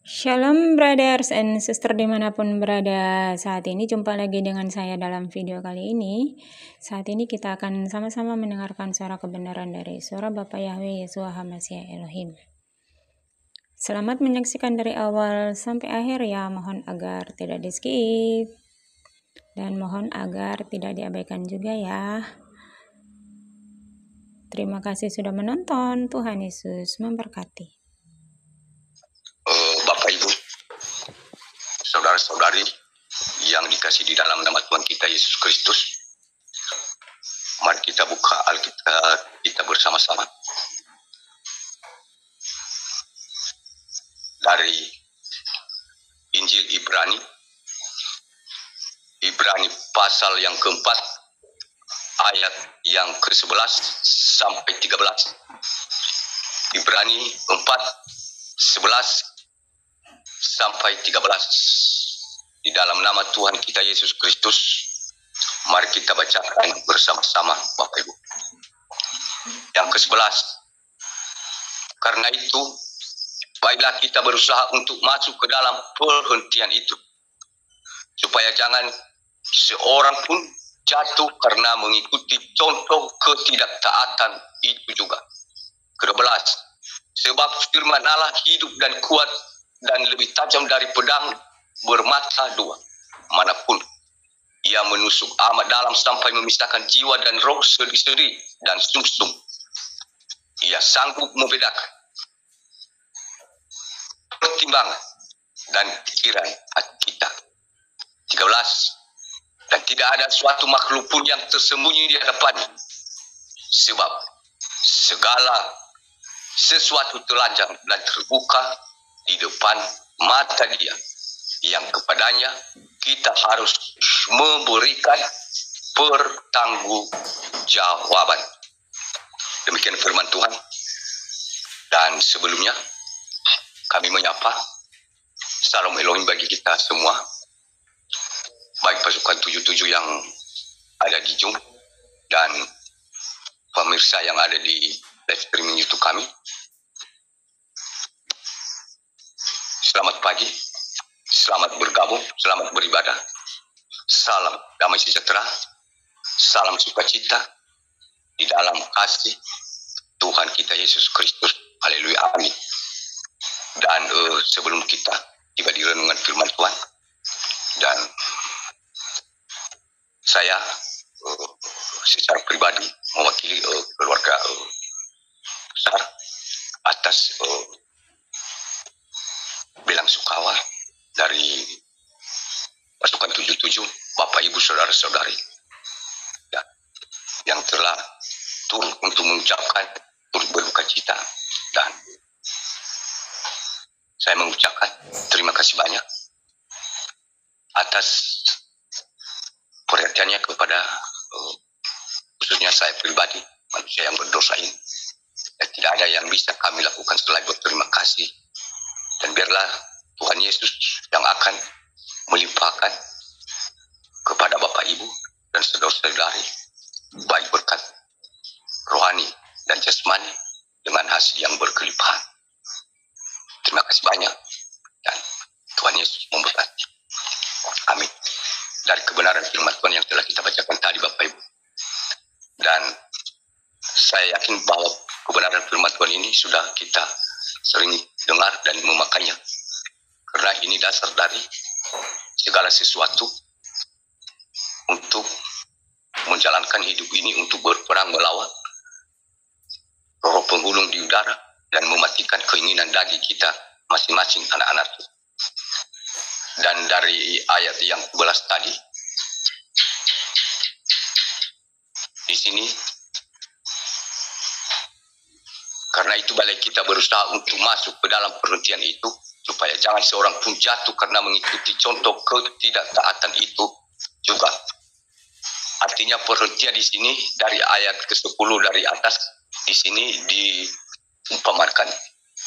Shalom brothers and sister dimanapun berada saat ini, jumpa lagi dengan saya dalam video kali ini. Saat ini kita akan sama-sama mendengarkan suara kebenaran dari suara Bapa Yahweh Yeshua HaMashiach Elohim. Selamat menyaksikan dari awal sampai akhir ya, mohon agar tidak di skip dan mohon agar tidak diabaikan juga ya. Terima kasih sudah menonton, Tuhan Yesus memberkati. Bapak Ibu, saudara-saudari yang dikasih di dalam nama Tuhan kita Yesus Kristus, mari kita buka Alkitab kita bersama-sama dari Injil Ibrani pasal yang keempat, ayat yang ke-11 sampai 13. Ibrani 4:11 sampai 13. Di dalam nama Tuhan kita Yesus Kristus, mari kita bacakan bersama-sama Bapak Ibu. Yang ke-11, karena itu baiklah kita berusaha untuk masuk ke dalam perhentian itu, supaya jangan seorang pun jatuh karena mengikuti contoh ketidaktaatan itu juga. Ke-12, sebab firman Allah hidup dan kuat dan lebih tajam dari pedang bermata dua, manapun ia menusuk amat dalam sampai memisahkan jiwa dan roh, sendi-sendi dan sumsum. Ia sanggup membedakan pertimbangan dan pikiran hati kita. 13, dan tidak ada suatu makhluk pun yang tersembunyi di hadapannya, sebab segala sesuatu telanjang dan terbuka di depan mata Dia, yang kepadanya kita harus memberikan pertanggungjawaban. Demikian firman Tuhan. Dan sebelumnya kami menyapa Salam Elohim bagi kita semua, baik pasukan 77 yang ada di Zoom dan pemirsa yang ada di live streaming YouTube kami. Selamat pagi, selamat bergabung, selamat beribadah. Salam damai sejahtera, salam sukacita di dalam kasih Tuhan kita Yesus Kristus. Haleluya, amin. Dan sebelum kita tiba di renungan firman Tuhan, dan saya secara pribadi mewakili keluarga besar atas belang sungkawa dari pasukan 77, Bapak Ibu saudara-saudari ya, yang telah turut untuk mengucapkan turut berduka cita, dan saya mengucapkan terima kasih banyak atas perhatiannya kepada khususnya saya pribadi, manusia yang berdosa ini. Dan tidak ada yang bisa kami lakukan selain berterima kasih. Dan biarlah Tuhan Yesus yang akan melimpahkan kepada Bapak Ibu dan saudara-saudari baik berkat rohani dan jasmani dengan hasil yang berkelimpahan. Terima kasih banyak, dan Tuhan Yesus memberkati. Amin. Dari kebenaran firman Tuhan yang telah kita bacakan tadi Bapak Ibu, dan saya yakin bahwa kebenaran firman Tuhan ini sudah kita sering dengar dan memakainya, karena ini dasar dari segala sesuatu untuk menjalankan hidup ini, untuk berperang melawan roh penggulung di udara dan mematikan keinginan daging kita masing-masing anak-anak. Dan dari ayat yang 11 tadi, di sini, karena itu baiklah kita berusaha untuk masuk ke dalam perhentian itu, supaya jangan seorang pun jatuh karena mengikuti contoh ketidaktaatan itu juga. Artinya perhentian di sini dari ayat ke-10 dari atas, di sini diumpamakan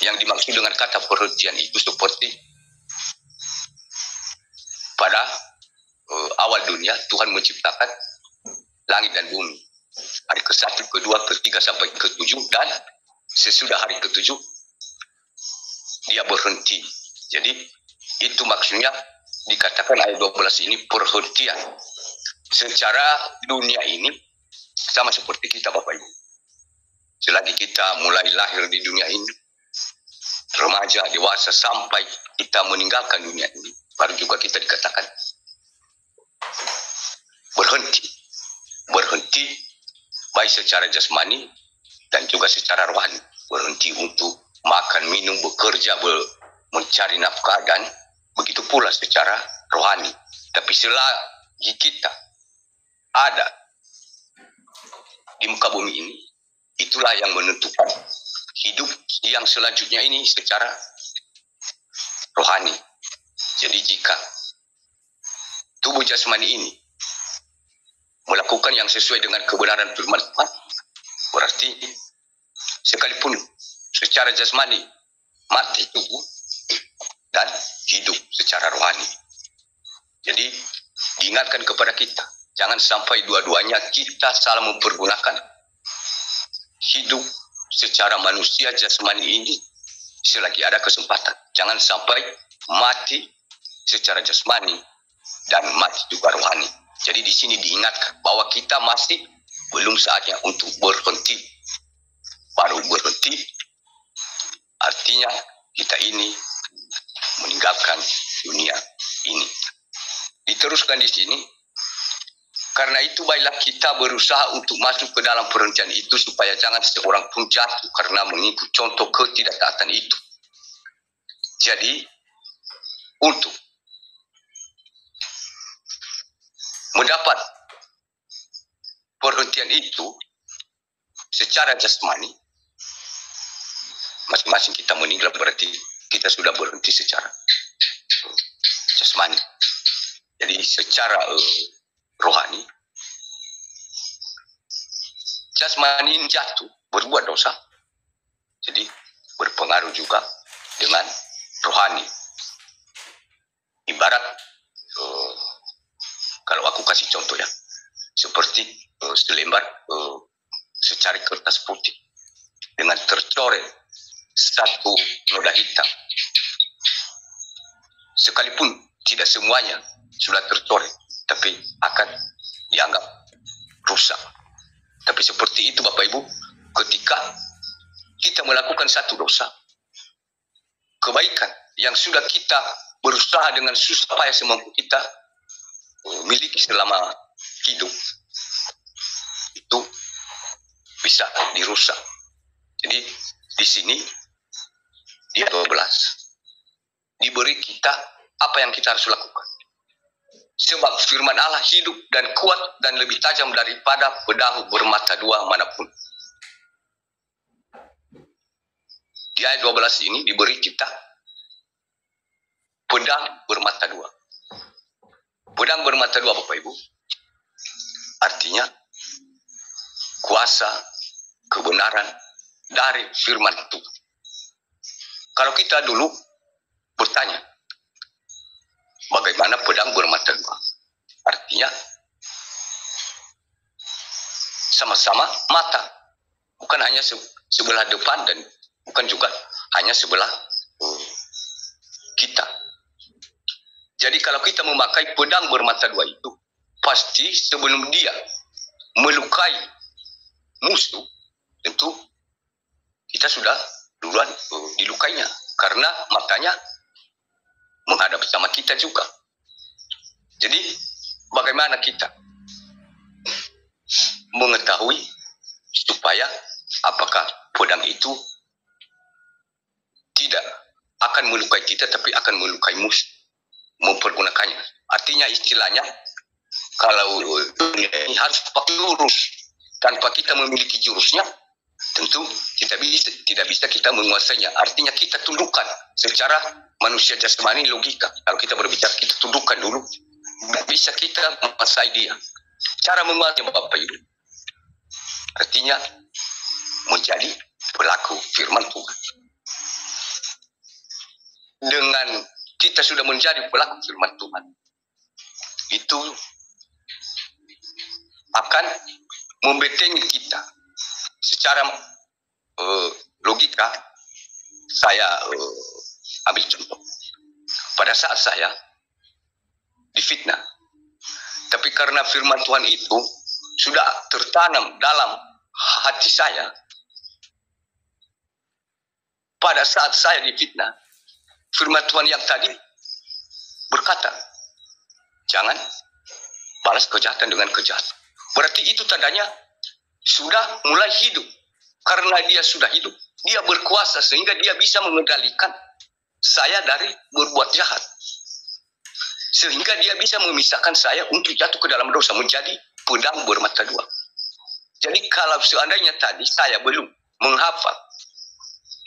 yang dimaksud dengan kata perhentian itu seperti pada awal dunia Tuhan menciptakan langit dan bumi. Hari ke-1, ke-2, ke-3 sampai ke-7, dan sesudah hari ke-7 dia berhenti Jadi itu maksudnya dikatakan ayat 12 ini perhentian. Secara dunia ini sama seperti kita Bapak Ibu. Selagi kita mulai lahir di dunia ini, remaja, dewasa, sampai kita meninggalkan dunia ini, baru juga kita dikatakan berhenti. Berhenti baik secara jasmani dan juga secara rohani. Berhenti untuk makan, minum, bekerja, mencari nafkah, dan begitu pula secara rohani. Tapi selagi kita ada di muka bumi ini, itulah yang menentukan hidup yang selanjutnya ini secara rohani. Jadi jika tubuh jasmani ini melakukan yang sesuai dengan kebenaran firman Tuhan, berarti sekalipun secara jasmani mati tubuh dan hidup secara rohani. Jadi diingatkan kepada kita, jangan sampai dua-duanya kita salah mempergunakan hidup secara manusia jasmani ini selagi ada kesempatan. Jangan sampai mati secara jasmani dan mati juga rohani. Jadi di sini diingatkan bahwa kita masih belum saatnya untuk berhenti. Baru berhenti artinya kita ini meninggalkan dunia ini. Diteruskan di sini, karena itu baiklah kita berusaha untuk masuk ke dalam perhentian itu supaya jangan seorang pun jatuh karena mengikut contoh ketidaktaatan itu. Jadi untuk mendapat perhentian itu secara jasmani, masing-masing kita meninggal berarti kita sudah berhenti secara jasmani. Jadi secara rohani, jasmani ini jatuh, berbuat dosa. Jadi berpengaruh juga dengan rohani. Ibarat kalau aku kasih contoh ya, seperti selembar secari kertas putih dengan tercoret satu noda hitam. Sekalipun tidak semuanya sudah tercoret, tapi akan dianggap rusak. Tapi seperti itu Bapak Ibu, ketika kita melakukan satu dosa, kebaikan yang sudah kita berusaha dengan susah payah semampu kita miliki selama hidup, itu bisa dirusak. Jadi di sini di ayat 12 diberi kita apa yang kita harus lakukan. Sebab firman Allah hidup dan kuat dan lebih tajam daripada pedang bermata dua manapun. Di ayat 12 ini diberi kita pedang bermata dua. Pedang bermata dua Bapak Ibu, artinya kuasa kebenaran dari firman Tuhan. Kalau kita dulu bertanya, bagaimana pedang bermata dua? Artinya sama-sama mata, bukan hanya sebelah depan dan bukan juga hanya sebelah kita. Jadi kalau kita memakai pedang bermata dua itu, pasti sebelum dia melukai musuh, tentu kita sudah duluan dilukainya, karena matanya menghadap sama kita juga. Jadi bagaimana kita mengetahui supaya apakah pedang itu tidak akan melukai kita, tapi akan melukai musuh, mempergunakannya. Artinya istilahnya, kalau dunia ini harus pakai jurus. Tanpa kita memiliki jurusnya, tentu tidak bisa kita menguasainya. Artinya kita tundukkan secara manusia jasmani, logika. Kalau kita berbicara, kita tundukkan dulu. Bisa kita menguasai dia. Cara menguasainya Bapak Ibu, artinya menjadi pelaku firman Tuhan. Dengan kita sudah menjadi pelaku firman Tuhan, itu akan membentengi kita secara logika. Saya ambil contoh, pada saat saya difitnah. Tapi karena firman Tuhan itu sudah tertanam dalam hati saya, pada saat saya difitnah, firman Tuhan yang tadi berkata, jangan balas kejahatan dengan kejahatan. Berarti itu tandanya sudah mulai hidup. Karena dia sudah hidup, dia berkuasa sehingga dia bisa mengendalikan saya dari berbuat jahat. Sehingga dia bisa memisahkan saya untuk jatuh ke dalam dosa, menjadi pedang bermata dua. Jadi kalau seandainya tadi saya belum menghafal,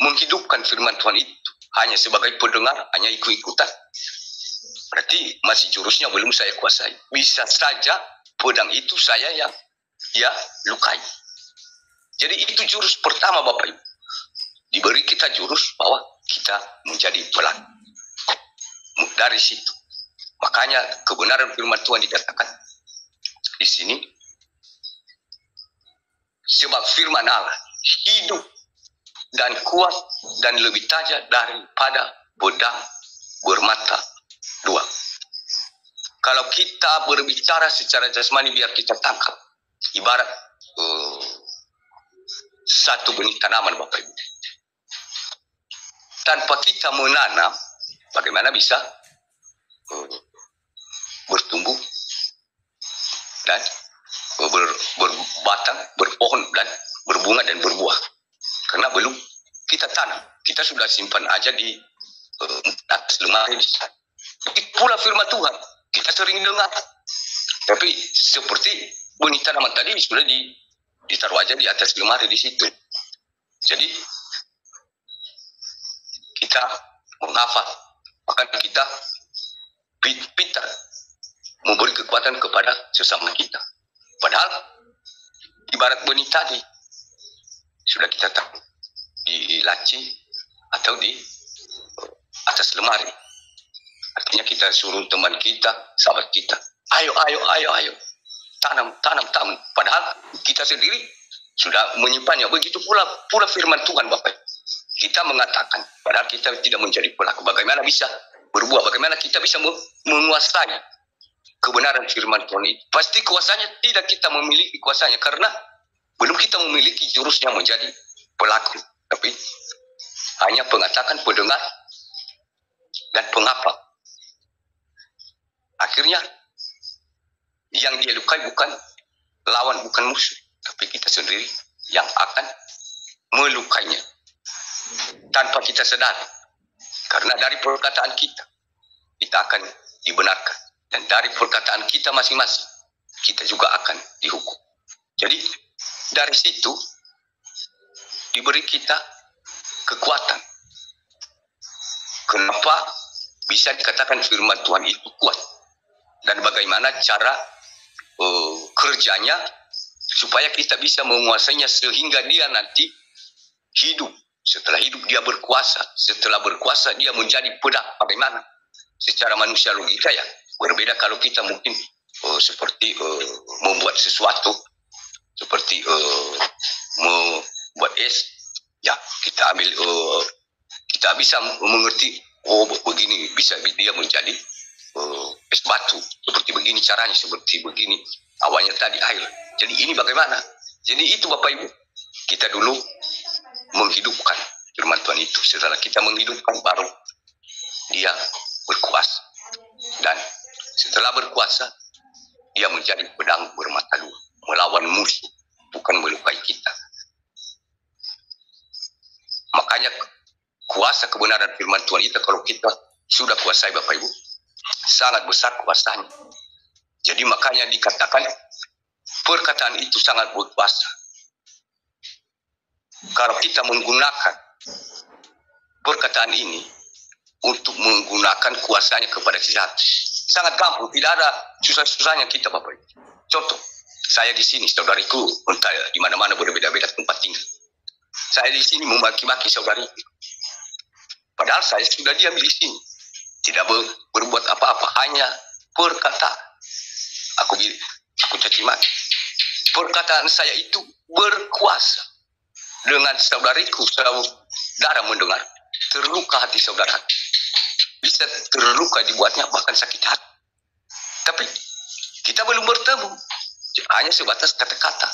menghidupkan firman Tuhan itu, hanya sebagai pendengar, hanya ikut-ikutan, berarti masih jurusnya belum saya kuasai. Bisa saja pedang itu saya yang lukai. Jadi itu jurus pertama Bapak Ibu. Diberi kita jurus bahwa kita menjadi pelaku. Dari situ. Makanya kebenaran firman Tuhan dikatakan di sini. Sebab firman Allah hidup dan kuat dan lebih tajam daripada pedang bermata dua. Kalau kita berbicara secara jasmani biar kita tangkap. Ibarat satu benih tanaman Bapak Ibu. Tanpa kita menanam, bagaimana bisa bertumbuh dan berbatang, berpohon dan berbunga dan berbuah. Karena belum kita tanam, kita sudah simpan aja di atas lemari di sana. Itulah firman Tuhan, kita sering dengar. Tapi seperti benih tanaman tadi sudah ditaruh aja di atas lemari di situ. Jadi kita menghafal, maka kita pintar memberi kekuatan kepada sesama kita. Padahal ibarat benih tadi sudah kita tahu di laci atau di atas lemari. Artinya kita suruh teman kita, sahabat kita, ayo tanam. Padahal kita sendiri sudah menyimpannya. Begitu pula firman Tuhan Bapak. Kita mengatakan, padahal kita tidak menjadi pelaku. Bagaimana bisa berbuah? Bagaimana kita bisa menguasai kebenaran firman Tuhan itu? Pasti kuasanya tidak kita memiliki kuasanya. Karena belum kita memiliki jurusnya menjadi pelaku. Tapi hanya pengatakan, pendengar, dan penghafal. Akhirnya yang dia lukai bukan lawan, bukan musuh, tapi kita sendiri yang akan melukainya tanpa kita sadar. Karena dari perkataan kita akan dibenarkan, dan dari perkataan kita masing-masing kita juga akan dihukum. Jadi dari situ diberi kita kekuatan. Kenapa bisa dikatakan firman Tuhan itu kuat? Dan bagaimana cara kerjanya supaya kita bisa menguasainya sehingga dia nanti hidup. Setelah hidup dia berkuasa. Setelah berkuasa dia menjadi pedang. Bagaimana? Secara manusia logika ya berbeda kalau kita mungkin seperti membuat sesuatu, seperti membuat es. Ya kita ambil kita bisa mengerti, oh begini bisa dia menjadi es batu, seperti begini caranya, seperti begini awalnya tadi air. Jadi ini bagaimana? Jadi itu Bapak Ibu, kita dulu menghidupkan firman Tuhan itu. Setelah kita menghidupkan baru dia berkuasa. Dan setelah berkuasa dia menjadi pedang bermata dua, melawan musuh, bukan melukai kita. Makanya kuasa kebenaran firman Tuhan itu kalau kita sudah kuasai Bapak Ibu, sangat besar kuasanya. Jadi makanya dikatakan perkataan itu sangat berkuasa. Kalau kita menggunakan perkataan ini untuk menggunakan kuasanya kepada jahat, sangat gampang, tidak ada susah-susahnya kita Bapak Ibu. Contoh, saya di sini, saudariku entah di mana-mana berbeda-beda tempat tinggal. Saya di sini memaki-maki saudariku. Padahal saya sudah diam di sini. Tidak berbuat apa-apa, hanya perkataan. Aku caci maki. Perkataan saya itu berkuasa. Dengan saudariku, saudara mendengar, terluka hati saudara. bisa terluka dibuatnya, bahkan sakit hati. Tapi kita belum bertemu, hanya sebatas kata-kata.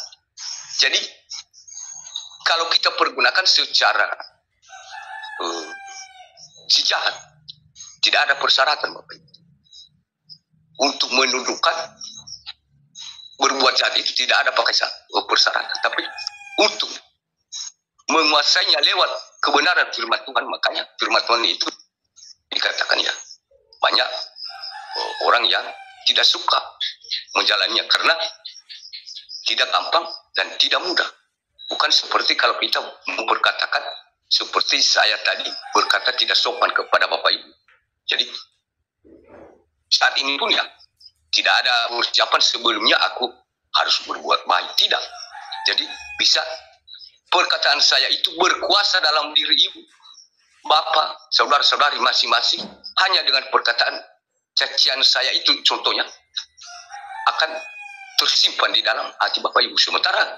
Jadi kalau kita pergunakan secara si jahat, tidak ada persyaratan Bapak Ibu. Untuk menundukkan berbuat jahat itu tidak ada pakai persyaratan, tapi untuk menguasainya lewat kebenaran firman Tuhan. Makanya firman Tuhan itu dikatakan ya, banyak orang yang tidak suka menjalaninya karena tidak gampang dan tidak mudah. Bukan seperti kalau kita memperkatakan seperti saya tadi berkata tidak sopan kepada Bapak Ibu. Jadi saat ini pun ya tidak ada persiapan sebelumnya aku harus berbuat baik, tidak. Jadi bisa perkataan saya itu berkuasa dalam diri ibu, bapak, saudara-saudari masing-masing, hanya dengan perkataan cacian saya itu contohnya akan tersimpan di dalam hati Bapak Ibu. Sementara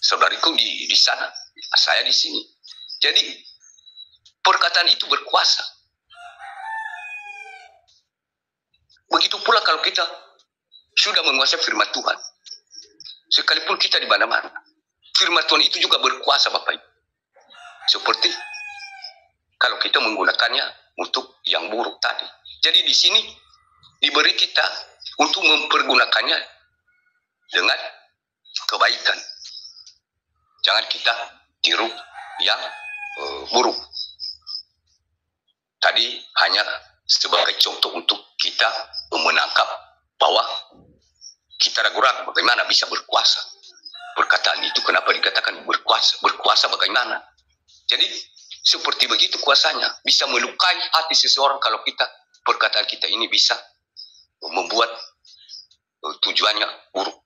saudariku di sana, saya di sini. Jadi perkataan itu berkuasa. Begitu pula kalau kita sudah menguasai firman Tuhan, sekalipun kita di mana-mana, firman Tuhan itu juga berkuasa Bapak Ibu. Seperti kalau kita menggunakannya untuk yang buruk tadi. Jadi di sini diberi kita untuk mempergunakannya dengan kebaikan. Jangan kita tiru yang buruk. Tadi hanya sebagai contoh untuk kita menangkap bahwa kita ragu-ragu bagaimana bisa berkuasa. Perkataan itu kenapa dikatakan berkuasa? Berkuasa bagaimana? Jadi seperti begitu kuasanya, bisa melukai hati seseorang kalau perkataan kita ini bisa membuat tujuannya buruk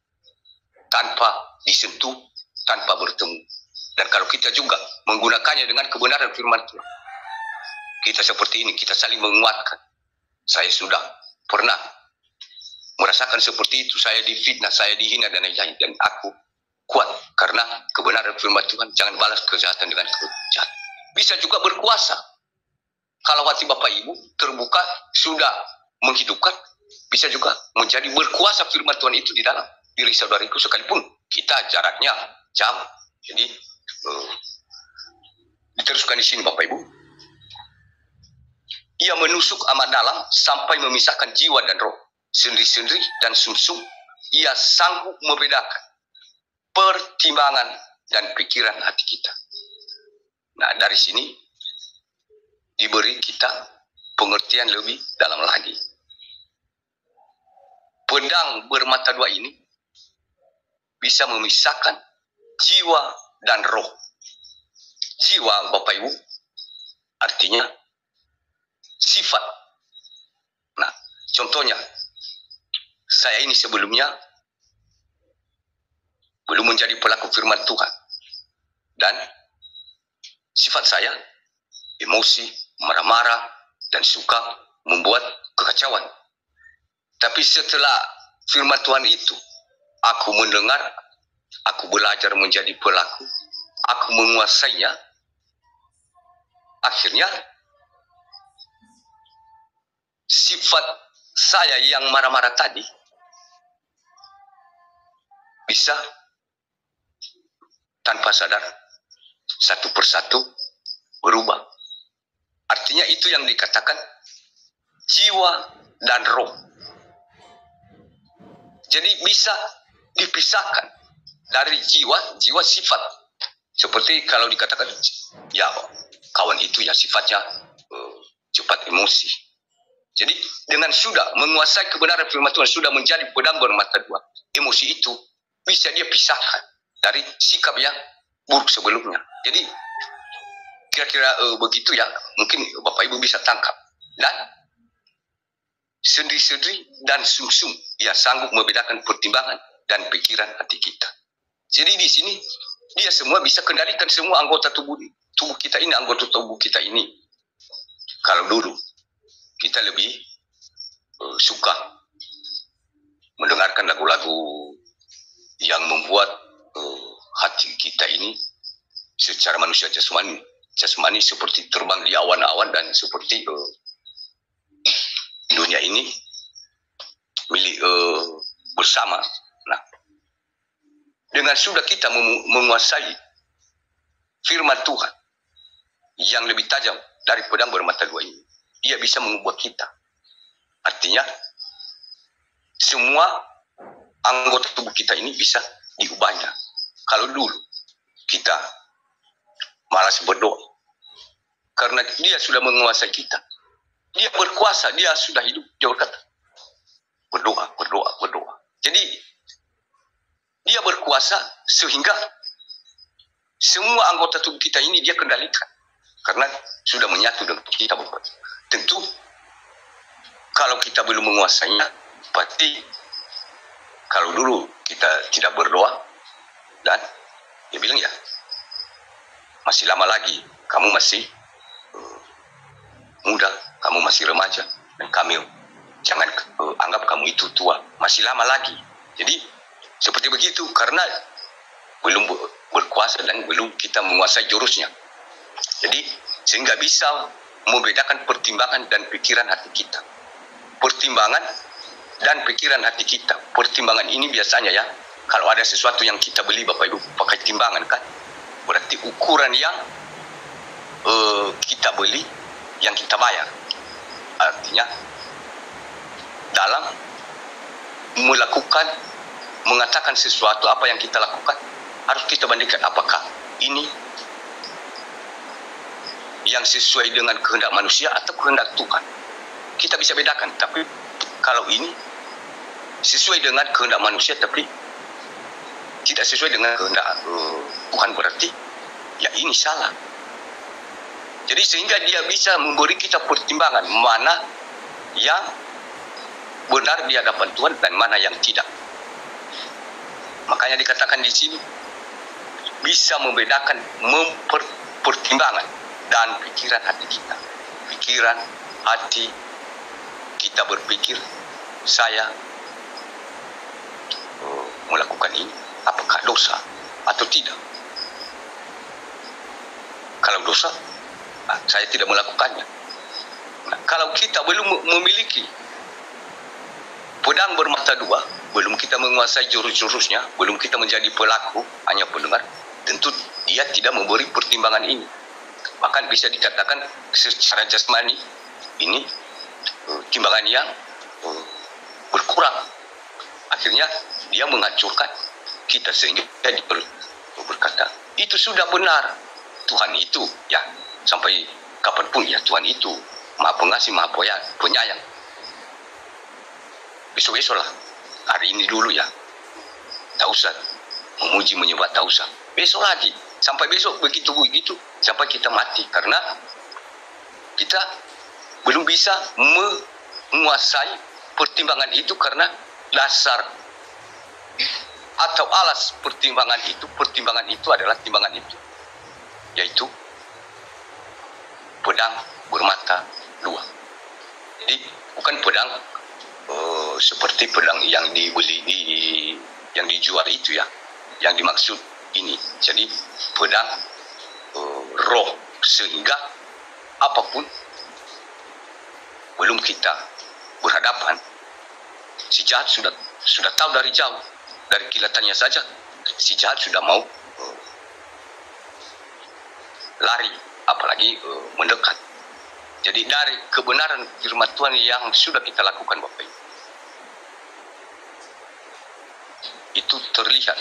tanpa disentuh, tanpa bertemu. Dan kalau kita juga menggunakannya dengan kebenaran firman Tuhan, kita seperti ini, kita saling menguatkan. Saya sudah pernah merasakan seperti itu, saya difitnah, saya dihina dan lain-lain, dan aku kuat karena kebenaran firman Tuhan. Jangan balas kejahatan dengan kejahatan. Bisa juga berkuasa kalau hati Bapak Ibu terbuka, sudah menghidupkan, bisa juga menjadi berkuasa firman Tuhan itu di dalam diri saudariku, sekalipun kita jaraknya jauh. Jadi diteruskan di sini Bapak Ibu, ia menusuk amat dalam sampai memisahkan jiwa dan roh, sendi-sendi dan sumsum. Ia sanggup membedakan pertimbangan dan pikiran hati kita. Nah, dari sini diberi kita pengertian lebih dalam lagi. Pedang bermata dua ini bisa memisahkan jiwa dan roh. Jiwa Bapak Ibu artinya sifat. Nah, contohnya saya ini sebelumnya belum menjadi pelaku firman Tuhan, dan sifat saya emosi, marah-marah, dan suka membuat kekacauan. Tapi setelah firman Tuhan itu aku mendengar, aku belajar menjadi pelaku, aku menguasainya, akhirnya sifat saya yang marah-marah tadi bisa tanpa sadar satu persatu berubah. Artinya itu yang dikatakan jiwa dan roh. Jadi bisa dipisahkan dari jiwa sifat. Seperti kalau dikatakan ya kawan itu ya sifatnya cepat emosi. Jadi dengan sudah menguasai kebenaran firman Tuhan, sudah menjadi pedang bermata dua, emosi itu bisa dia pisahkan dari sikap yang buruk sebelumnya. Jadi kira-kira begitu ya, mungkin Bapak Ibu bisa tangkap. Dan sendi-sendi dan sumsum ya sanggup membedakan pertimbangan dan pikiran hati kita. Jadi di sini dia semua bisa kendalikan semua anggota tubuh kita ini, anggota tubuh kita ini. Kalau dulu kita lebih suka mendengarkan lagu-lagu yang membuat hati kita ini secara manusia jasmani seperti terbang di awan-awan dan seperti dunia ini milik bersama. Nah, dengan sudah kita menguasai firman Tuhan yang lebih tajam dari pedang bermata dua ini, dia bisa mengubah kita. Artinya semua anggota tubuh kita ini bisa diubahnya. Kalau dulu kita malas berdoa karena dia sudah menguasai kita, dia berkuasa, dia sudah hidup, dia berkata berdoa, berdoa, berdoa. Jadi dia berkuasa sehingga semua anggota tubuh kita ini dia kendalikan karena sudah menyatu dengan kita. Tentu kalau kita belum menguasainya, pasti kalau dulu kita tidak berdoa, dan dia bilang ya masih lama lagi, kamu masih muda, kamu masih remaja, dan kami jangan anggap kamu itu tua, masih lama lagi. Jadi seperti begitu karena belum berkuasa dan belum kita menguasai jurusnya. Jadi sehingga bisa membedakan pertimbangan dan pikiran hati kita. Pertimbangan dan pikiran hati kita. Pertimbangan ini biasanya ya, kalau ada sesuatu yang kita beli Bapak Ibu pakai timbangan kan, berarti ukuran yang kita beli, yang kita bayar. Artinya dalam mengatakan sesuatu, apa yang kita lakukan harus kita bandingkan apakah ini yang sesuai dengan kehendak manusia atau kehendak Tuhan. Kita bisa bedakan, tapi kalau ini sesuai dengan kehendak manusia tapi tidak sesuai dengan kehendak Tuhan, berarti ya ini salah. Jadi sehingga dia bisa memberi kita pertimbangan mana yang benar di hadapan Tuhan dan mana yang tidak. Makanya dikatakan di sini bisa membedakan pertimbangan dan pikiran hati kita. Pikiran hati kita berpikir, saya melakukan ini, apakah dosa atau tidak? Kalau dosa, saya tidak melakukannya. Nah, kalau kita belum memiliki pedang bermata dua, belum kita menguasai jurus-jurusnya, belum kita menjadi pelaku, hanya pendengar, tentu dia tidak memberi pertimbangan ini. Bahkan bisa dikatakan secara jasmani ini timbangan yang berkurang. Akhirnya dia menghancurkan kita sehingga dia berkata, itu sudah benar. Tuhan itu ya, sampai kapanpun ya, Tuhan itu Maha Pengasih, Maha Penyayang. Besok-besok lah, hari ini dulu ya, tak usah memuji menyembah, tak usah. Besok lagi, sampai besok begitu sampai kita mati, karena kita belum bisa menguasai pertimbangan itu karena dasar atau alas pertimbangan itu adalah timbangan itu, yaitu pedang bermata dua. Jadi bukan pedang seperti pedang yang dibeli yang dijual itu ya, yang dimaksud ini. Jadi pedang roh, sehingga apapun belum kita berhadapan, si jahat sudah tahu dari jauh, dari kilatannya saja si jahat sudah mau lari, apalagi mendekat. Jadi dari kebenaran firman Tuhan yang sudah kita lakukan Bapak Ibu, itu terlihat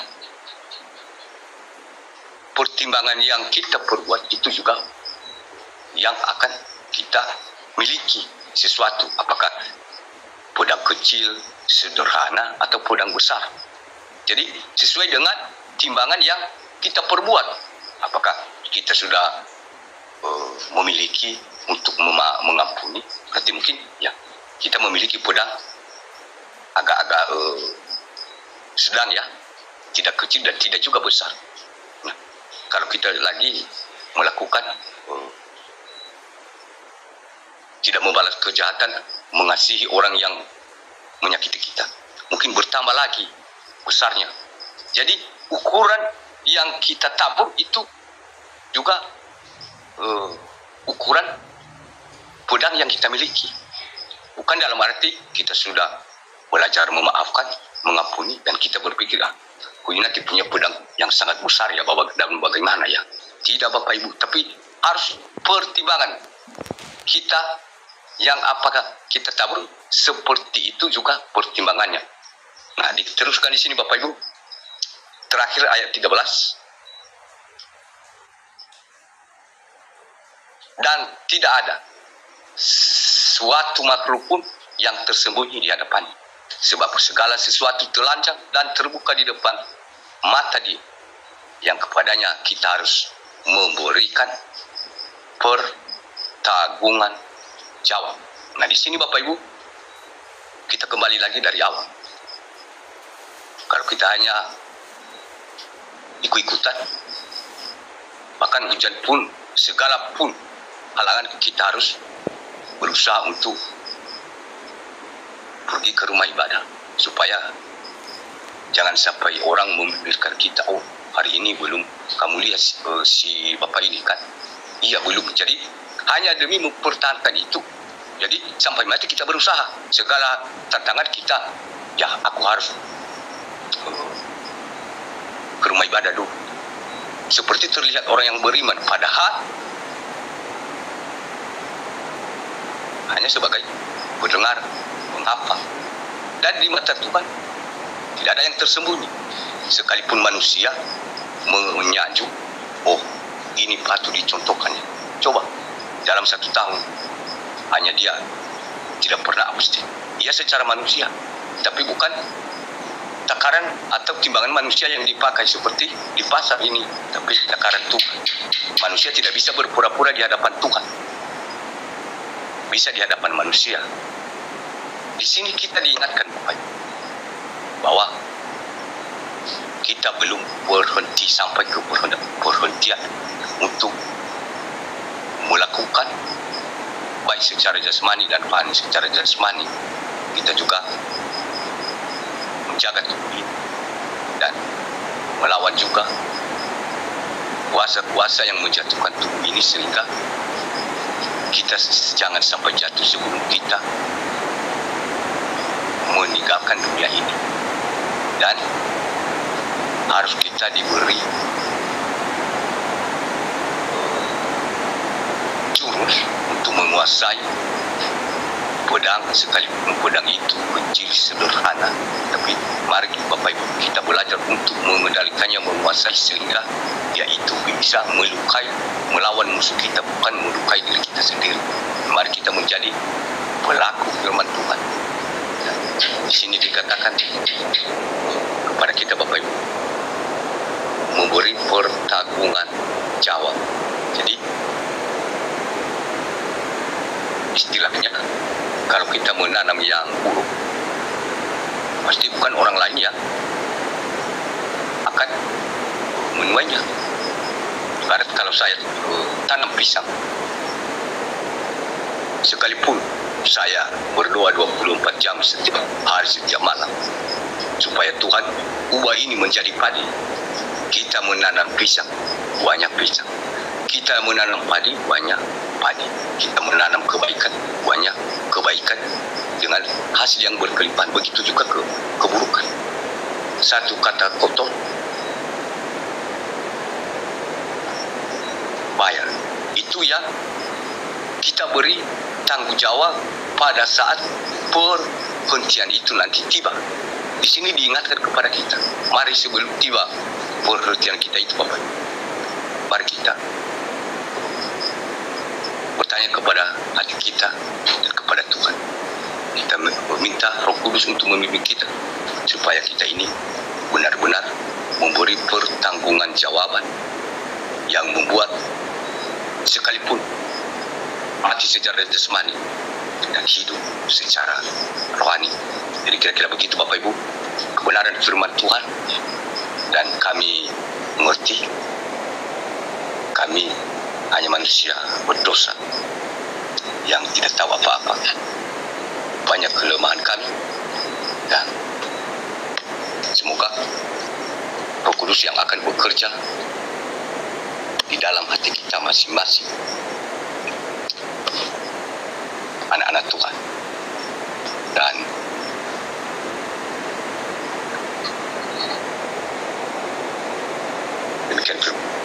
pertimbangan yang kita perbuat itu juga yang akan kita miliki sesuatu, apakah pedang kecil, sederhana, atau pedang besar. Jadi sesuai dengan timbangan yang kita perbuat, apakah kita sudah memiliki untuk mengampuni, berarti mungkin ya kita memiliki pedang agak-agak sedang ya, tidak kecil dan tidak juga besar. Nah, kalau kita lagi melakukan tidak membalas kejahatan, mengasihi orang yang menyakiti kita, mungkin bertambah lagi besarnya. Jadi ukuran yang kita tabur itu juga ukuran pedang yang kita miliki. Bukan dalam arti kita sudah belajar memaafkan, mengampuni, dan kita berpikir, aku ini nanti punya pedang yang sangat besar ya, dan bagaimana ya. Tidak Bapak Ibu, tapi harus pertimbangan kita yang apakah kita tabur, seperti itu juga pertimbangannya. Nah, diteruskan di sini Bapak Ibu, terakhir ayat 13. Dan tidak ada suatu makhluk pun yang tersembunyi di hadapannya, sebab segala sesuatu telanjang dan terbuka di depan mata Dia, yang kepadanya kita harus memberikan pertanggungan jawab. Nah, di sini Bapak Ibu, kita kembali lagi dari awal. Kalau kita hanya ikut-ikutan, bahkan hujan pun, segala pun halangan, kita harus berusaha untuk pergi ke rumah ibadah, supaya jangan sampai orang memikirkan kita, oh hari ini belum kamu lihat si Bapak ini kan, iya belum. Jadi hanya demi mempertahankan itu, jadi sampai mati kita berusaha, segala tantangan kita, ya aku harus ke rumah ibadah dulu. Seperti terlihat orang yang beriman, padahal hanya sebagai pendengar, menghafal. Dan di mata Tuhan tidak ada yang tersembunyi. Sekalipun manusia menyanjung, oh ini patut dicontohkannya. Coba dalam 1 tahun hanya dia tidak pernah abstain. Ia secara manusia, tapi bukan takaran atau timbangan manusia yang dipakai seperti di pasar ini, tapi takaran Tuhan. Manusia tidak bisa berpura-pura di hadapan Tuhan, bisa di hadapan manusia. Di sini kita diingatkan bahwa kita belum berhenti sampai ke perhentian untuk melakukan baik secara jasmani dan rohani. Secara jasmani kita juga menjaga tubuh ini dan melawan juga kuasa-kuasa yang menjatuhkan tubuh ini, sehingga kita jangan sampai jatuh sebelum kita meninggalkan dunia ini. Dan harus kita diberi jurus untuk menguasai pedang, sekalipun pedang itu kecil, sederhana, tapi mari Bapak Ibu kita belajar untuk mengendalikannya, menguasai, sehingga yaitu bisa melukai, melawan musuh kita, bukan melukai diri kita sendiri. Mari kita menjadi pelaku firman Tuhan. Di sini dikatakan kepada kita Bapak Ibu, memberi pertanggungan jawab. Jadi istilahnya, kalau kita menanam yang buruk, pasti bukan orang lain yang akan menuainya. Ibarat kalau saya tanam pisang, sekalipun saya berdoa 24 jam setiap hari, setiap malam, supaya Tuhan ubah ini menjadi padi. Kita menanam pisang, banyak pisang. Kita menanam padi, banyak padi. Kita menanam kebaikan, banyak kebaikan dengan hasil yang berkelimpahan. Begitu juga keburukan. Satu kata kotor, bayar. Itu yang kita beri tanggung jawab pada saat perhentian itu nanti tiba. Di sini diingatkan kepada kita, mari sebelum tiba perhentian kita itu Bapak, mari kita bertanya kepada hati kita dan kepada Tuhan. Kita meminta Roh Kudus untuk memimpin kita, supaya kita ini benar-benar memberi pertanggungan jawaban yang membuat sekalipun mati secara jasmani dan hidup secara rohani. Jadi kira-kira begitu Bapak Ibu kebenaran firman Tuhan. Dan kami mengerti kami hanya manusia berdosa yang tidak tahu apa-apa. Banyak kelemahan kami, dan semoga Roh Kudus yang akan bekerja di dalam hati kita masing-masing, anak-anak Tuhan, dan demikian.